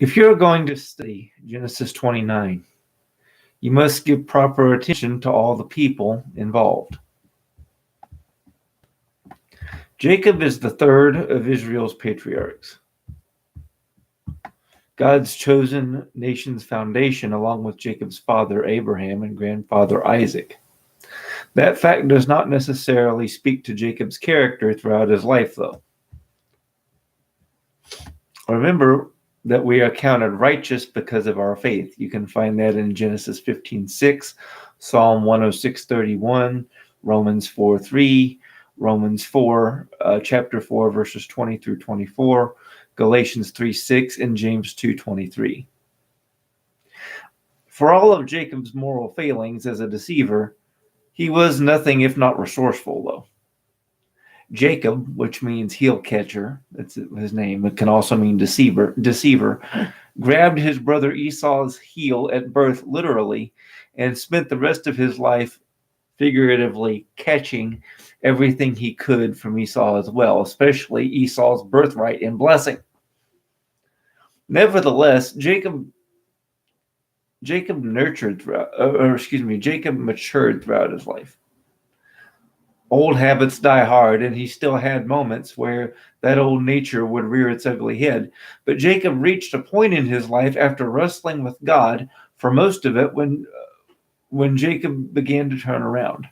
If you're going to study Genesis 29, you must give proper attention to all the people involved. Jacob is the third of Israel's patriarchs, God's chosen nation's foundation, along with Jacob's father Abraham and grandfather Isaac. That fact does not necessarily speak to Jacob's character throughout his life, though. Remember that we are counted righteous because of our faith. You can find that in Genesis 15:6, Psalm 106:31, Romans 4:3, Romans 4, chapter 4, verses 20 through 24, Galatians 3:6, and James 2:23. For all of Jacob's moral failings as a deceiver, he was nothing if not resourceful, though. Jacob, which means heel catcher, that's his name, it can also mean deceiver, grabbed his brother Esau's heel at birth literally and spent the rest of his life figuratively catching everything he could from Esau as well, especially Esau's birthright and blessing. Nevertheless, Jacob matured throughout his life. Old habits die hard, and he still had moments where that old nature would rear its ugly head. But Jacob reached a point in his life after wrestling with God for most of it when Jacob began to turn around.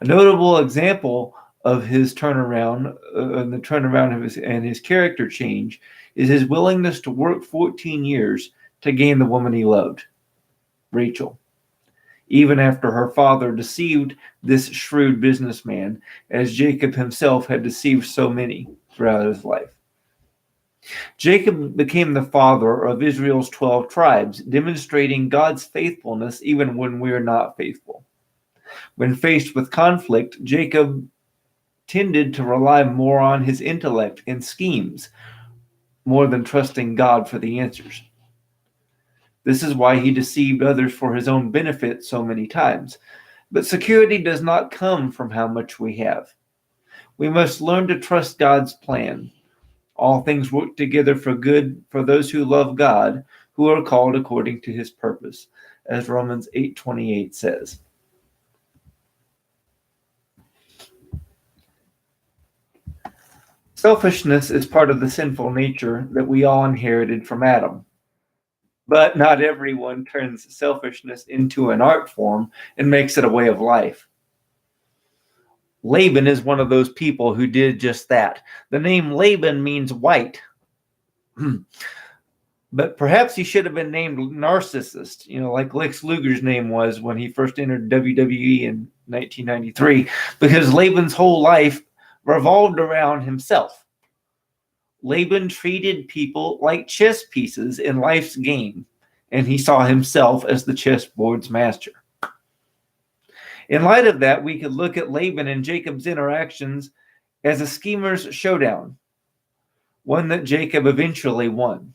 A notable example of his turnaround, the turnaround of his character change, is his willingness to work 14 years to gain the woman he loved, Rachel, even after her father deceived this shrewd businessman, as Jacob himself had deceived so many throughout his life. Jacob became the father of Israel's 12 tribes, demonstrating God's faithfulness even when we are not faithful. When faced with conflict, Jacob tended to rely more on his intellect and schemes, more than trusting God for the answers. This is why he deceived others for his own benefit so many times. But security does not come from how much we have. We must learn to trust God's plan. All things work together for good for those who love God, who are called according to his purpose, as Romans 8:28 says. Selfishness is part of the sinful nature that we all inherited from Adam. But not everyone turns selfishness into an art form and makes it a way of life. Laban is one of those people who did just that. The name Laban means white. But perhaps he should have been named Narcissist, like Lex Luger's name was when he first entered WWE in 1993, because Laban's whole life revolved around himself. Laban treated people like chess pieces in life's game, and he saw himself as the chessboard's master. In light of that, we could look at Laban and Jacob's interactions as a schemer's showdown, one that Jacob eventually won.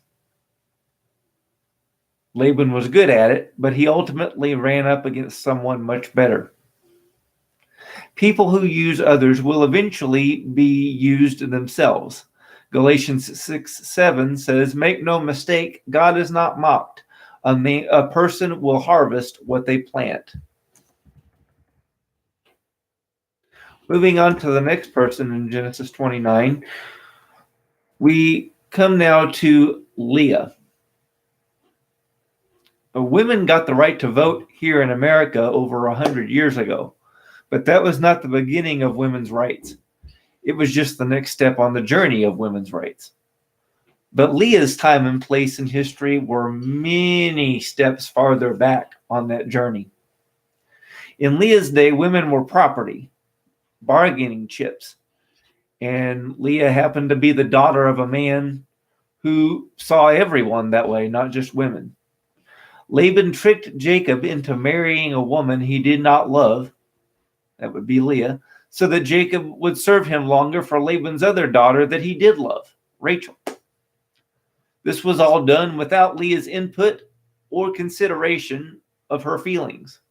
Laban was good at it, but he ultimately ran up against someone much better. People who use others will eventually be used themselves. Galatians 6:7 says, "Make no mistake, God is not mocked. A person will harvest what they plant." Moving on to the next person in Genesis 29, we come now to Leah. Women got the right to vote here in America over 100 years ago, but that was not the beginning of women's rights. It was just the next step on the journey of women's rights. But Leah's time and place in history were many steps farther back on that journey. In Leah's day, women were property, bargaining chips, and Leah happened to be the daughter of a man who saw everyone that way, not just women. Laban tricked Jacob into marrying a woman he did not love, that would be Leah, so that Jacob would serve him longer for Laban's other daughter that he did love, Rachel. This was all done without Leah's input or consideration of her feelings.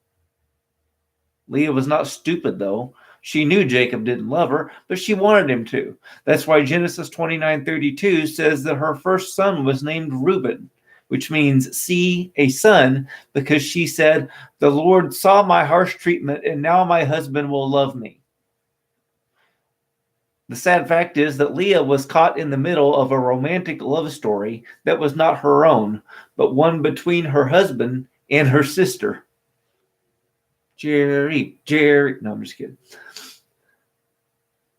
Leah was not stupid, though. She knew Jacob didn't love her, but she wanted him to. That's why Genesis 29:32 says that her first son was named Reuben, which means see a son, because she said, "The Lord saw my harsh treatment, and now my husband will love me." The sad fact is that Leah was caught in the middle of a romantic love story that was not her own, but one between her husband and her sister. Jerry. No, I'm just kidding.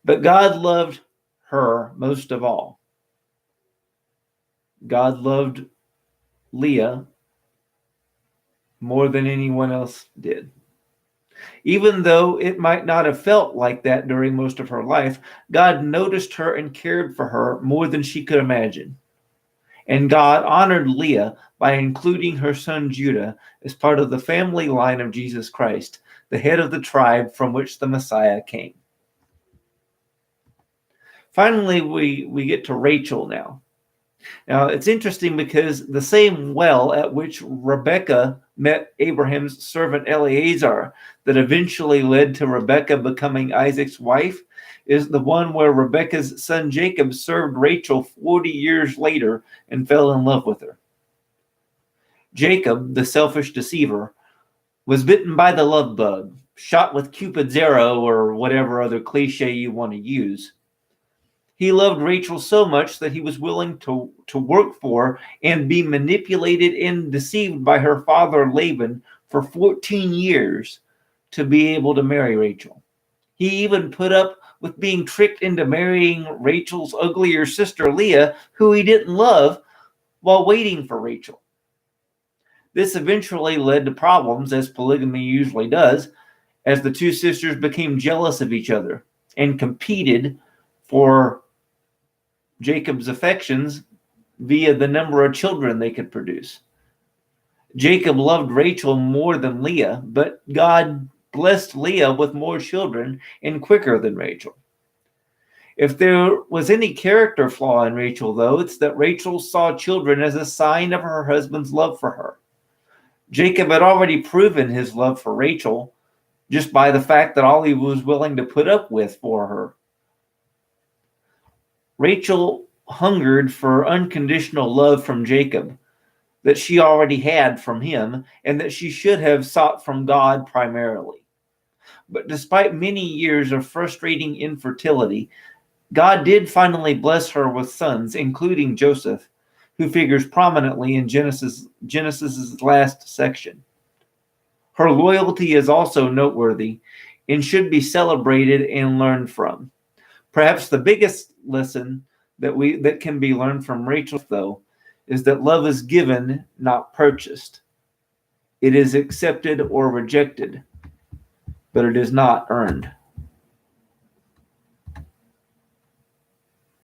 But God loved her most of all. God loved Leah more than anyone else did. Even though it might not have felt like that during most of her life, God noticed her and cared for her more than she could imagine. And God honored Leah by including her son Judah as part of the family line of Jesus Christ, the head of the tribe from which the Messiah came. Finally, we get to Rachel now. Now, it's interesting because the same well at which Rebekah met Abraham's servant Eliezer that eventually led to Rebekah becoming Isaac's wife is the one where Rebekah's son Jacob served Rachel 40 years later and fell in love with her. Jacob, the selfish deceiver, was bitten by the love bug, shot with Cupid's arrow or whatever other cliche you want to use. He loved Rachel so much that he was willing to work for and be manipulated and deceived by her father Laban for 14 years to be able to marry Rachel. He even put up with being tricked into marrying Rachel's uglier sister Leah, who he didn't love, while waiting for Rachel. This eventually led to problems, as polygamy usually does, as the two sisters became jealous of each other and competed for Jacob's affections via the number of children they could produce. Jacob loved Rachel more than Leah, but God blessed Leah with more children and quicker than Rachel. If there was any character flaw in Rachel, though, it's that Rachel saw children as a sign of her husband's love for her. Jacob had already proven his love for Rachel just by the fact that all he was willing to put up with for her. Rachel hungered for unconditional love from Jacob that she already had from him and that she should have sought from God primarily. But despite many years of frustrating infertility, God did finally bless her with sons, including Joseph, who figures prominently in Genesis's last section. Her loyalty is also noteworthy and should be celebrated and learned from. Perhaps the biggest lesson that can be learned from Rachel, though, is that love is given, not purchased. It is accepted or rejected, but it is not earned.